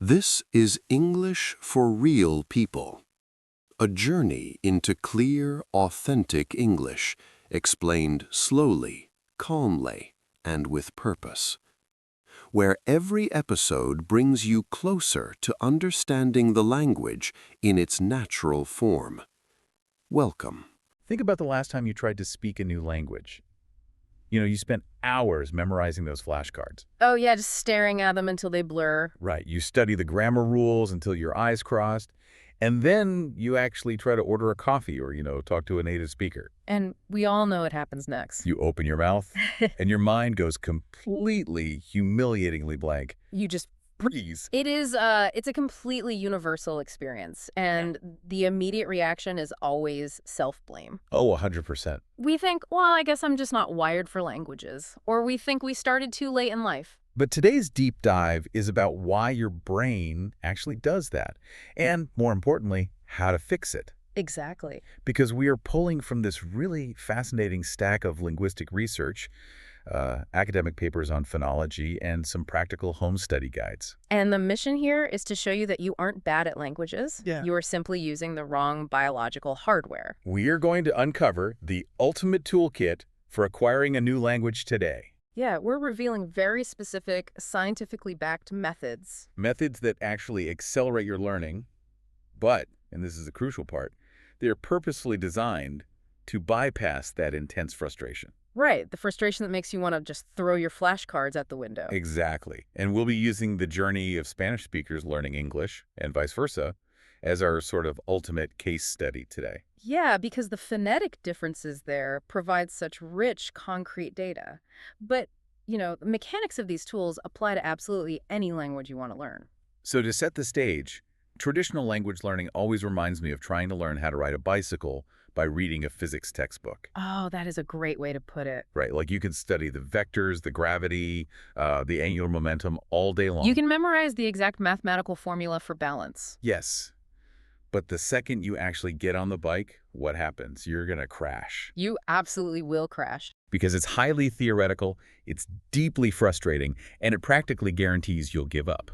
This is English for Real People, a journey into clear, authentic English, explained slowly, calmly, and with purpose, where every episode brings you closer to understanding the language in its natural form. Welcome. Think about the last time you tried to speak a new language. You spent hours memorizing those flashcards. Oh yeah, just staring at them until they blur. Right. You study the grammar rules until your eyes crossed. And then you actually try to order a coffee or, talk to a native speaker. And we all know what happens next. You open your mouth and your mind goes completely humiliatingly blank. You just Freeze. it's a completely universal experience, and the immediate reaction is always self-blame. Oh, 100%. We think, well, I guess I'm just not wired for languages, or we think we started too late in life. But today's deep dive is about why your brain actually does that, and more importantly, how to fix it. Exactly. Because we are pulling from this really fascinating stack of linguistic research, academic papers on phonology, and some practical home study guides. And the mission here is to show you that you aren't bad at languages. Yeah. You are simply using the wrong biological hardware. We are going to uncover the ultimate toolkit for acquiring a new language today. Yeah, we're revealing very specific, scientifically backed methods. Methods that actually accelerate your learning, but, and this is the crucial part, they are purposefully designed to bypass that intense frustration. Right, the frustration that makes you want to just throw your flashcards out the window. Exactly. And we'll be using the journey of Spanish speakers learning English, and vice versa, as our sort of ultimate case study today. Yeah, because the phonetic differences there provide such rich, concrete data. But, the mechanics of these tools apply to absolutely any language you want to learn. So to set the stage, traditional language learning always reminds me of trying to learn how to ride a bicycle by reading a physics textbook. Oh, that is a great way to put it. Right, like you can study the vectors, the gravity, the angular momentum all day long. You can memorize the exact mathematical formula for balance. Yes, but the second you actually get on the bike, what happens? You're going to crash. You absolutely will crash. Because it's highly theoretical, it's deeply frustrating, and it practically guarantees you'll give up.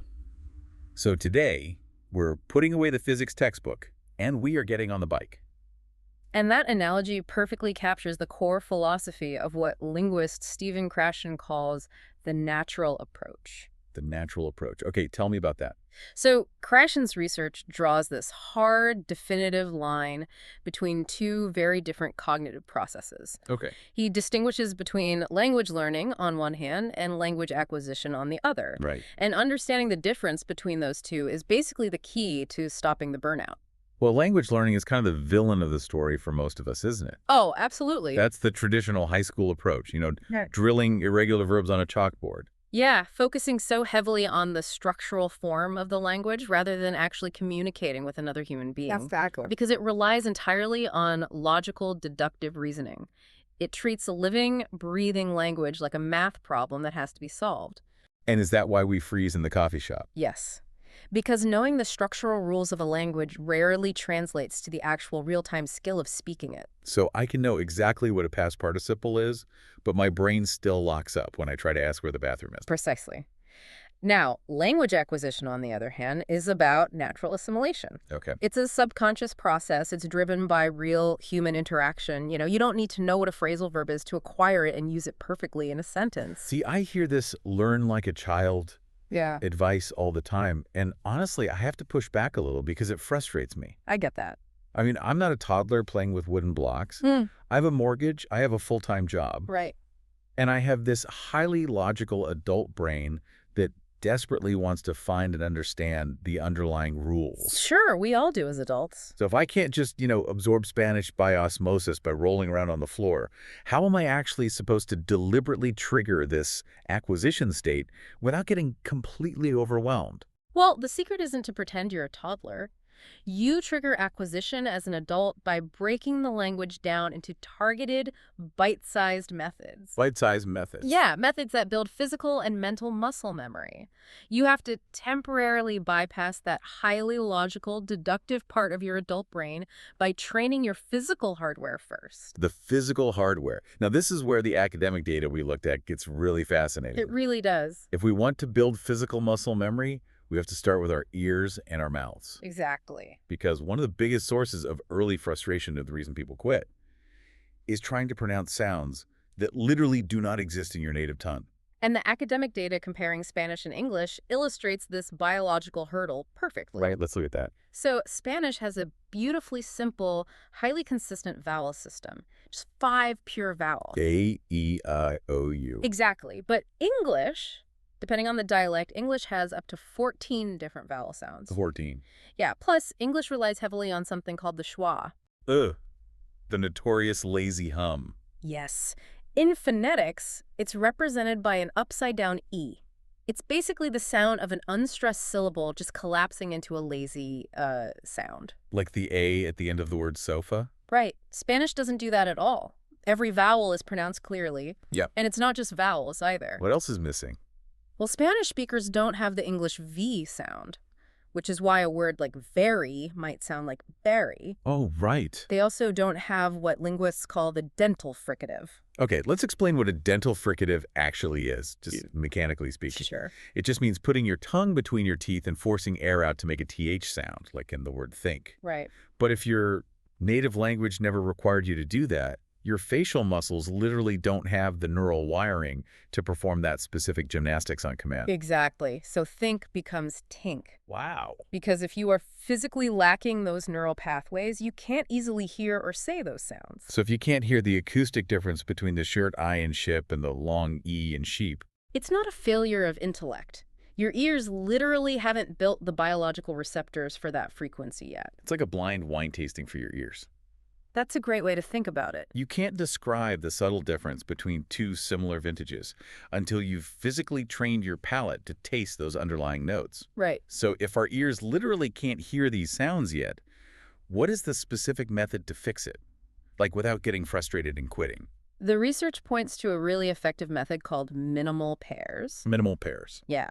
So today, we're putting away the physics textbook, and we are getting on the bike. And that analogy perfectly captures the core philosophy of what linguist Stephen Krashen calls the natural approach. The natural approach. Okay, tell me about that. So Krashen's research draws this hard, definitive line between two very different cognitive processes. Okay. He distinguishes between language learning on one hand and language acquisition on the other. Right. And understanding the difference between those two is basically the key to stopping the burnout. Well, language learning is kind of the villain of the story for most of us, isn't it? Oh, absolutely. That's the traditional high school approach, Yeah. drilling irregular verbs on a chalkboard. Yeah, focusing so heavily on the structural form of the language rather than actually communicating with another human being. Exactly. Because it relies entirely on logical, deductive reasoning. It treats a living, breathing language like a math problem that has to be solved. And is that why we freeze in the coffee shop? Yes. Because knowing the structural rules of a language rarely translates to the actual real-time skill of speaking it. So I can know exactly what a past participle is, but my brain still locks up when I try to ask where the bathroom is. Precisely. Now, language acquisition, on the other hand, is about natural assimilation. Okay. It's a subconscious process. It's driven by real human interaction. You don't need to know what a phrasal verb is to acquire it and use it perfectly in a sentence. See, I hear this learn like a child Yeah, advice all the time, and honestly, I have to push back a little because it frustrates me. I get that. I mean, I'm not a toddler playing with wooden blocks. I have a mortgage, I have a full-time job, Right. and I have this highly logical adult brain that desperately wants to find and understand the underlying rules. Sure, we all do as adults. So if I can't just, absorb Spanish by osmosis by rolling around on the floor, how am I actually supposed to deliberately trigger this acquisition state without getting completely overwhelmed? Well, the secret isn't to pretend you're a toddler. You trigger acquisition as an adult by breaking the language down into targeted, bite-sized methods. Bite-sized methods. Yeah, methods that build physical and mental muscle memory. You have to temporarily bypass that highly logical, deductive part of your adult brain by training your physical hardware first. The physical hardware. Now, this is where the academic data we looked at gets really fascinating. It really does. If we want to build physical muscle memory, We have to start with our ears and our mouths. Exactly. Because one of the biggest sources of early frustration of the reason people quit is trying to pronounce sounds that literally do not exist in your native tongue. And the academic data comparing Spanish and English illustrates this biological hurdle perfectly. Right, let's look at that. So Spanish has a beautifully simple, highly consistent vowel system. Just 5 pure vowels. A, E, I, O, U. Exactly. But English, depending on the dialect, English has up to 14 different vowel sounds. 14. Yeah, plus English relies heavily on something called the schwa. Ugh. The notorious lazy hum. Yes. In phonetics, it's represented by an upside-down E. It's basically the sound of an unstressed syllable just collapsing into a lazy sound. Like the A at the end of the word sofa? Right. Spanish doesn't do that at all. Every vowel is pronounced clearly. Yep. And it's not just vowels either. What else is missing? Well, Spanish speakers don't have the English V sound, which is why a word like very might sound like berry. Oh, right. They also don't have what linguists call the dental fricative. Okay, let's explain what a dental fricative actually is, just mechanically speaking. Sure. It just means putting your tongue between your teeth and forcing air out to make a TH sound, like in the word think. Right. But if your native language never required you to do that, your facial muscles literally don't have the neural wiring to perform that specific gymnastics on command. Exactly. So think becomes tink. Wow. Because if you are physically lacking those neural pathways, you can't easily hear or say those sounds. So if you can't hear the acoustic difference between the short I in ship and the long E in sheep. It's not a failure of intellect. Your ears literally haven't built the biological receptors for that frequency yet. It's like a blind wine tasting for your ears. That's a great way to think about it. You can't describe the subtle difference between two similar vintages until you've physically trained your palate to taste those underlying notes. Right. So if our ears literally can't hear these sounds yet, what is the specific method to fix it? Like without getting frustrated and quitting. The research points to a really effective method called minimal pairs. Minimal pairs. Yeah.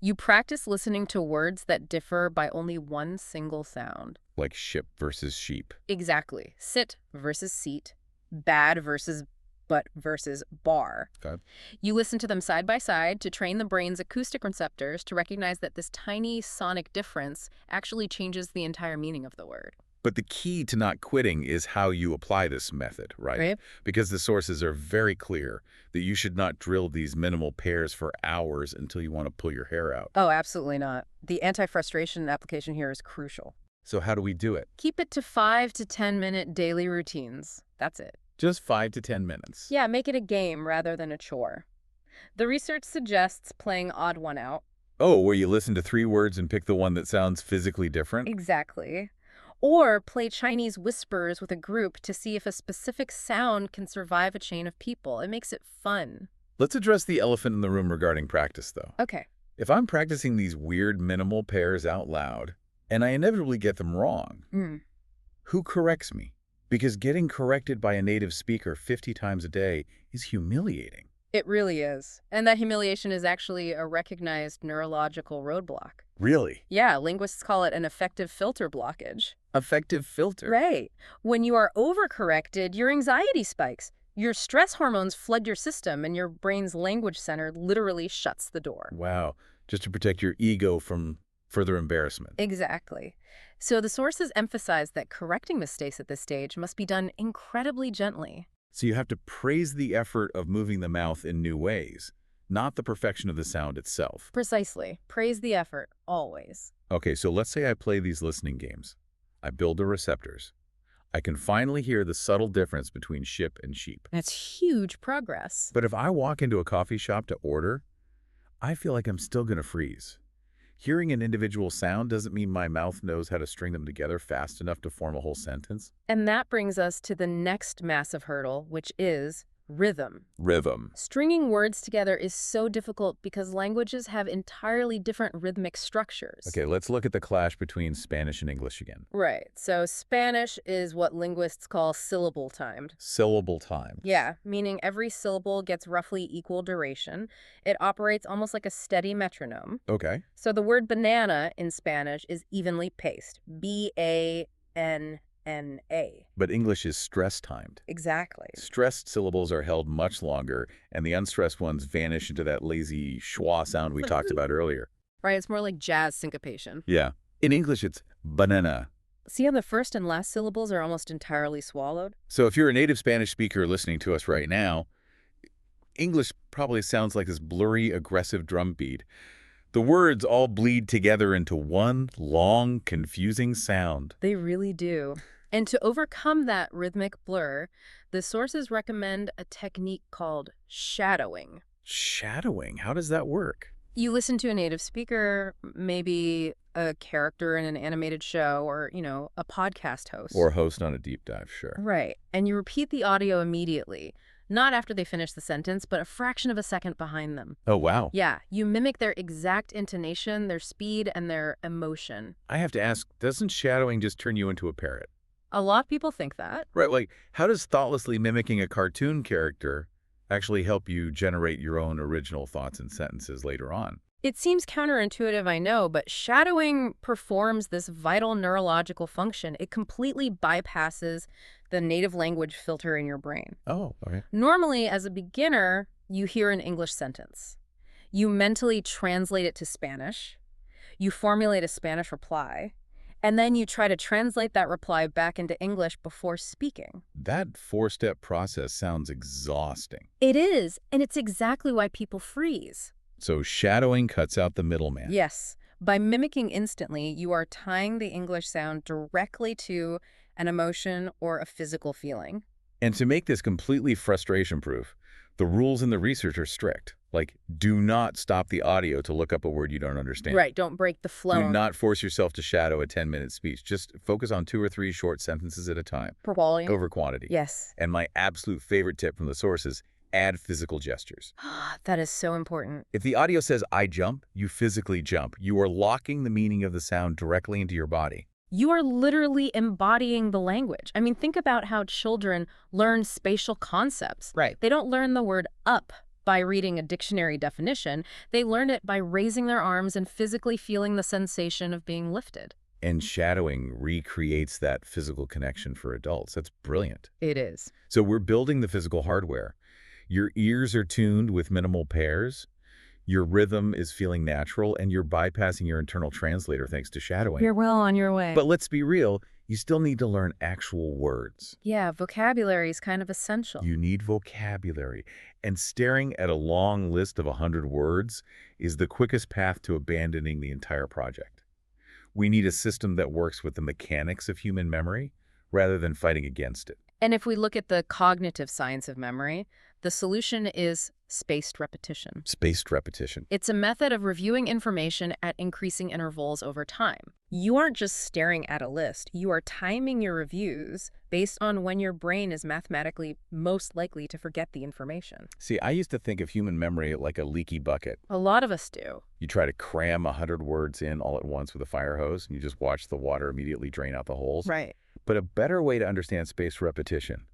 You practice listening to words that differ by only one single sound. Like ship versus sheep. Exactly. Sit versus seat. Bad versus but versus bar. Okay. You listen to them side by side to train the brain's acoustic receptors to recognize that this tiny sonic difference actually changes the entire meaning of the word. But the key to not quitting is how you apply this method, right? Right. Because the sources are very clear that you should not drill these minimal pairs for hours until you want to pull your hair out. Oh, absolutely not. The anti-frustration application here is crucial. So how do we do it? Keep it to 5 to 10 minute daily routines. That's it. Just 5 to 10 minutes. Yeah, make it a game rather than a chore. The research suggests playing odd one out. Oh, where you listen to 3 words and pick the one that sounds physically different? Exactly. Or play Chinese whispers with a group to see if a specific sound can survive a chain of people. It makes it fun. Let's address the elephant in the room regarding practice, though. Okay. If I'm practicing these weird minimal pairs out loud, and I inevitably get them wrong, who corrects me? Because getting corrected by a native speaker 50 times a day is humiliating. It really is. And that humiliation is actually a recognized neurological roadblock. Really? Yeah, linguists call it an affective filter blockage. Effective filter. Right. When you are overcorrected, your anxiety spikes. Your stress hormones flood your system, and your brain's language center literally shuts the door. Wow. Just to protect your ego from further embarrassment. Exactly. So the sources emphasize that correcting mistakes at this stage must be done incredibly gently. So you have to praise the effort of moving the mouth in new ways, not the perfection of the sound itself. Precisely. Praise the effort, always. Okay, so let's say I play these listening games. I build the receptors. I can finally hear the subtle difference between ship and sheep. That's huge progress. But if I walk into a coffee shop to order, I feel like I'm still going to freeze. Hearing an individual sound doesn't mean my mouth knows how to string them together fast enough to form a whole sentence. And that brings us to the next massive hurdle, which is rhythm. Rhythm. Stringing words together is so difficult because languages have entirely different rhythmic structures. Okay, let's look at the clash between Spanish and English again. Right. So Spanish is what linguists call syllable timed. Syllable time. Yeah, meaning every syllable gets roughly equal duration. It operates almost like a steady metronome. Okay. So the word banana in Spanish is evenly paced. B-A-N-N-A. But English is stress-timed. Exactly. Stressed syllables are held much longer, and the unstressed ones vanish into that lazy schwa sound we talked about earlier. Right, it's more like jazz syncopation. Yeah. In English, it's banana. See how the first and last syllables are almost entirely swallowed? So if you're a native Spanish speaker listening to us right now, English probably sounds like this blurry, aggressive drum beat. The words all bleed together into one long, confusing sound. They really do. And to overcome that rhythmic blur, the sources recommend a technique called shadowing. Shadowing? How does that work? You listen to a native speaker, maybe a character in an animated show or, a podcast host. Or host on a deep dive, sure. Right. And you repeat the audio immediately. Not after they finish the sentence, but a fraction of a second behind them. Oh, wow. Yeah, you mimic their exact intonation, their speed, and their emotion. I have to ask, doesn't shadowing just turn you into a parrot? A lot of people think that. Right, like, how does thoughtlessly mimicking a cartoon character actually help you generate your own original thoughts and sentences later on? It seems counterintuitive, I know, but shadowing performs this vital neurological function. It completely bypasses the native language filter in your brain. Oh, okay. Normally, as a beginner, you hear an English sentence. You mentally translate it to Spanish. You formulate a Spanish reply. And then you try to translate that reply back into English before speaking. That four-step process sounds exhausting. It is, and it's exactly why people freeze. So shadowing cuts out the middleman. Yes. By mimicking instantly, you are tying the English sound directly to an emotion or a physical feeling. And to make this completely frustration-proof, the rules in the research are strict. Like, do not stop the audio to look up a word you don't understand. Right, don't break the flow. Do not force yourself to shadow a 10-minute speech. Just focus on 2 or 3 short sentences at a time. Per volume. Over quantity. Yes. And my absolute favorite tip from the sources, add physical gestures. That is so important. If the audio says, I jump, you physically jump. You are locking the meaning of the sound directly into your body. You are literally embodying the language. I mean, think about how children learn spatial concepts. Right. They don't learn the word up by reading a dictionary definition. They learn it by raising their arms and physically feeling the sensation of being lifted. And shadowing recreates that physical connection for adults. That's brilliant. It is. So we're building the physical hardware. Your ears are tuned with minimal pairs. Your rhythm is feeling natural, and you're bypassing your internal translator thanks to shadowing. You're well on your way. But let's be real, you still need to learn actual words. Yeah, vocabulary is kind of essential. You need vocabulary. And staring at a long list of 100 words is the quickest path to abandoning the entire project. We need a system that works with the mechanics of human memory rather than fighting against it. And if we look at the cognitive science of memory, the solution is spaced repetition. Spaced repetition. It's a method of reviewing information at increasing intervals over time. You aren't just staring at a list. You are timing your reviews based on when your brain is mathematically most likely to forget the information. See, I used to think of human memory like a leaky bucket. A lot of us do. You try to cram 100 words in all at once with a fire hose, and you just watch the water immediately drain out the holes. Right. But a better way to understand spaced repetition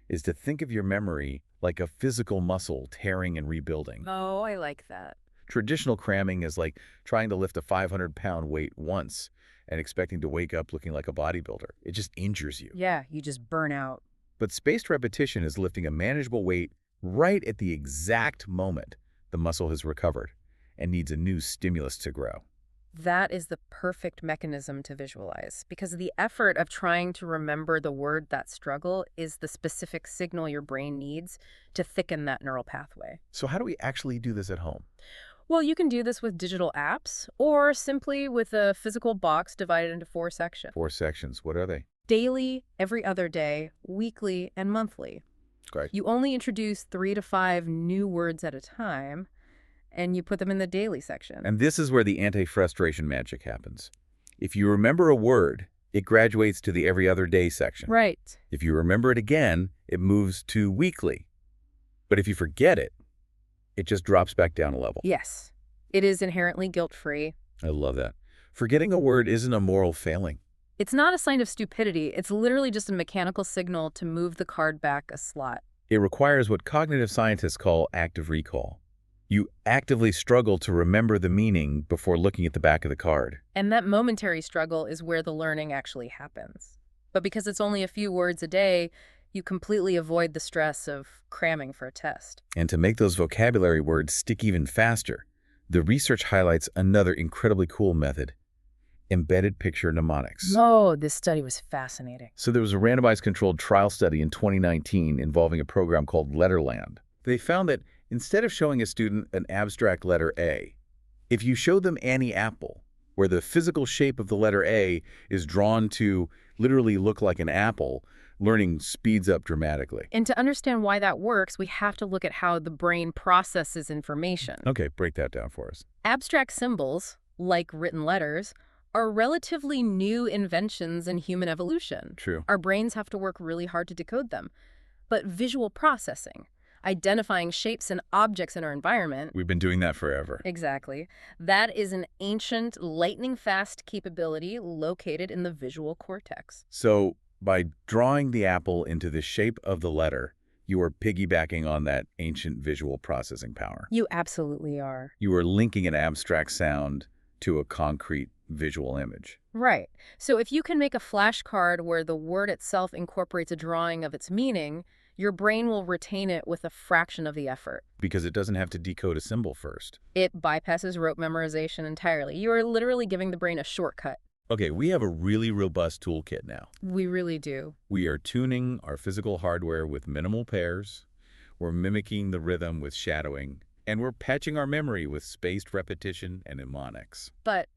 is to think of your memory like a physical muscle tearing and rebuilding. Oh, I like that. Traditional cramming is like trying to lift a 500-pound weight once and expecting to wake up looking like a bodybuilder. It just injures you. Yeah, you just burn out. But spaced repetition is lifting a manageable weight right at the exact moment the muscle has recovered and needs a new stimulus to grow. That is the perfect mechanism to visualize, because the effort of trying to remember the word that struggle is the specific signal your brain needs to thicken that neural pathway. So how do we actually do this at home? Well, you can do this with digital apps or simply with a physical box divided into 4 sections. 4 sections. What are they? Daily, every other day, weekly, and monthly. Great. You only introduce 3 to 5 new words at a time, and you put them in the daily section. And this is where the anti-frustration magic happens. If you remember a word, it graduates to the every other day section. Right. If you remember it again, it moves to weekly. But if you forget it, it just drops back down a level. Yes. It is inherently guilt-free. I love that. Forgetting a word isn't a moral failing. It's not a sign of stupidity. It's literally just a mechanical signal to move the card back a slot. It requires what cognitive scientists call active recall. You actively struggle to remember the meaning before looking at the back of the card. And that momentary struggle is where the learning actually happens. But because it's only a few words a day, you completely avoid the stress of cramming for a test. And to make those vocabulary words stick even faster, The research highlights another incredibly cool method, embedded picture mnemonics. Oh, this study was fascinating. So there was a randomized controlled trial study in 2019 involving a program called Letterland. They found that instead of showing a student an abstract letter A, if you show them Annie Apple, where the physical shape of the letter A is drawn to literally look like an apple, learning speeds up dramatically. And to understand why that works, we have to look at how the brain processes information. Okay, break that down for us. Abstract symbols, like written letters, are relatively new inventions in human evolution. True. Our brains have to work really hard to decode them. But visual processing, identifying shapes and objects in our environment. We've been doing that forever. Exactly. That is an ancient, lightning-fast capability located in the visual cortex. So by drawing the apple into the shape of the letter, you are piggybacking on that ancient visual processing power. You absolutely are. You are linking an abstract sound to a concrete visual image. Right. So if you can make a flashcard where the word itself incorporates a drawing of its meaning, your brain will retain it with a fraction of the effort. Because it doesn't have to decode a symbol first. It bypasses rote memorization entirely. You are literally giving the brain a shortcut. Okay, we have a really robust toolkit now. We really do. We are tuning our physical hardware with minimal pairs, we're mimicking the rhythm with shadowing, and we're patching our memory with spaced repetition and mnemonics. But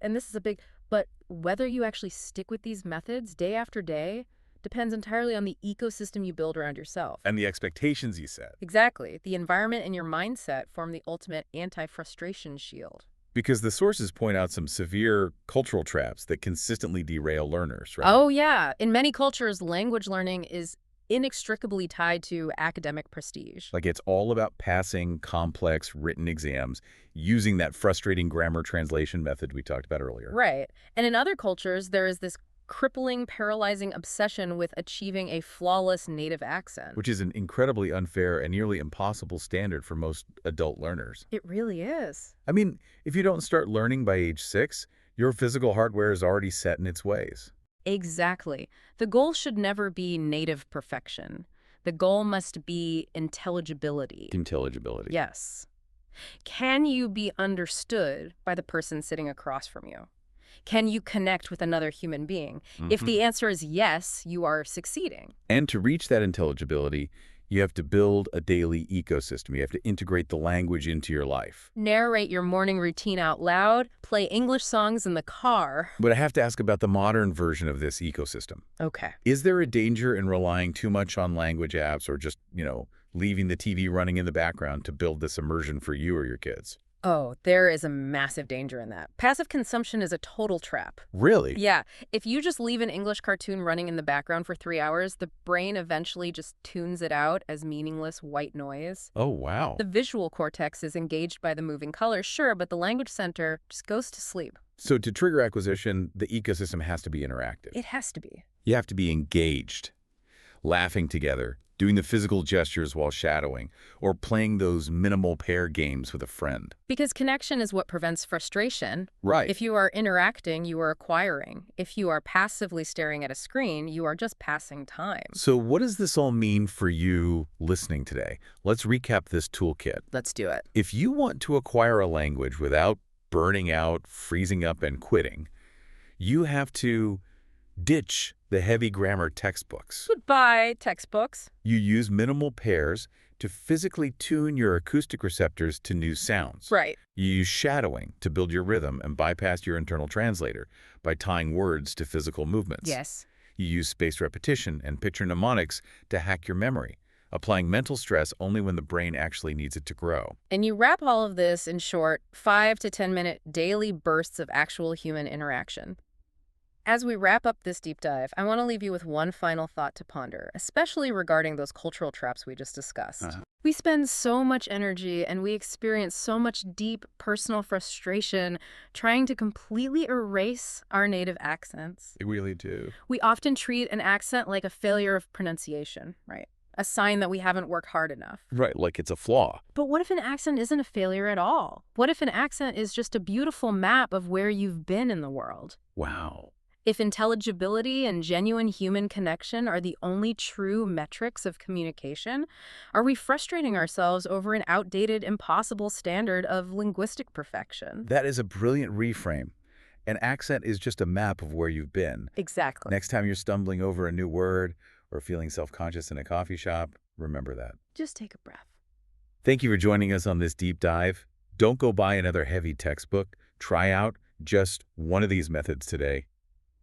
whether you actually stick with these methods day after day depends entirely on the ecosystem you build around yourself. And the expectations you set. Exactly. The environment and your mindset form the ultimate anti-frustration shield. Because the sources point out some severe cultural traps that consistently derail learners, right? Oh, yeah. In many cultures, language learning is inextricably tied to academic prestige. Like it's all about passing complex written exams using that frustrating grammar translation method we talked about earlier. Right. And in other cultures, there is this crippling, paralyzing obsession with achieving a flawless native accent. Which is an incredibly unfair and nearly impossible standard for most adult learners. It really is. I mean, if you don't start learning by age 6, your physical hardware is already set in its ways. Exactly. The goal should never be native perfection. The goal must be intelligibility. Intelligibility. Yes. Can you be understood by the person sitting across from you? Can you connect with another human being? If the answer is yes, you are succeeding. And to reach that intelligibility, you have to build a daily ecosystem. You have to integrate the language into your life. Narrate your morning routine out loud, play English songs in the car. But I have to ask about the modern version of this ecosystem. Okay. Is there a danger in relying too much on language apps or just, leaving the TV running in the background to build this immersion for you or your kids? Oh, there is a massive danger in that. Passive consumption is a total trap. Really? Yeah, if you just leave an English cartoon running in the background for 3 hours, the brain eventually just tunes it out as meaningless white noise. Oh, wow. The visual cortex is engaged by the moving colors, sure, but the language center just goes to sleep. So to trigger acquisition, the ecosystem has to be interactive. It has to be. You have to be engaged, laughing together, doing the physical gestures while shadowing, or playing those minimal pair games with a friend. Because connection is what prevents frustration. Right. If you are interacting, you are acquiring. If you are passively staring at a screen, you are just passing time. So what does this all mean for you listening today? Let's recap this toolkit. Let's do it. If you want to acquire a language without burning out, freezing up, and quitting, you have to ditch the heavy grammar textbooks. Goodbye, textbooks. You use minimal pairs to physically tune your acoustic receptors to new sounds. Right. You use shadowing to build your rhythm and bypass your internal translator by tying words to physical movements. Yes. You use spaced repetition and picture mnemonics to hack your memory, applying mental stress only when the brain actually needs it to grow. And you wrap all of this in short 5 to 10 minute daily bursts of actual human interaction. As we wrap up this deep dive, I want to leave you with one final thought to ponder, especially regarding those cultural traps we just discussed. We spend so much energy and we experience so much deep personal frustration trying to completely erase our native accents. They really do. We often treat an accent like a failure of pronunciation, right? A sign that we haven't worked hard enough. Right, like it's a flaw. But what if an accent isn't a failure at all? What if an accent is just a beautiful map of where you've been in the world? Wow. If intelligibility and genuine human connection are the only true metrics of communication, are we frustrating ourselves over an outdated, impossible standard of linguistic perfection? That is a brilliant reframe. An accent is just a map of where you've been. Exactly. Next time you're stumbling over a new word or feeling self-conscious in a coffee shop, remember that. Just take a breath. Thank you for joining us on this deep dive. Don't go buy another heavy textbook. Try out just one of these methods today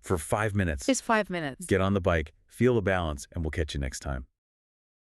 for 5 minutes. Just 5 minutes. Get on the bike, feel the balance, and we'll catch you next time.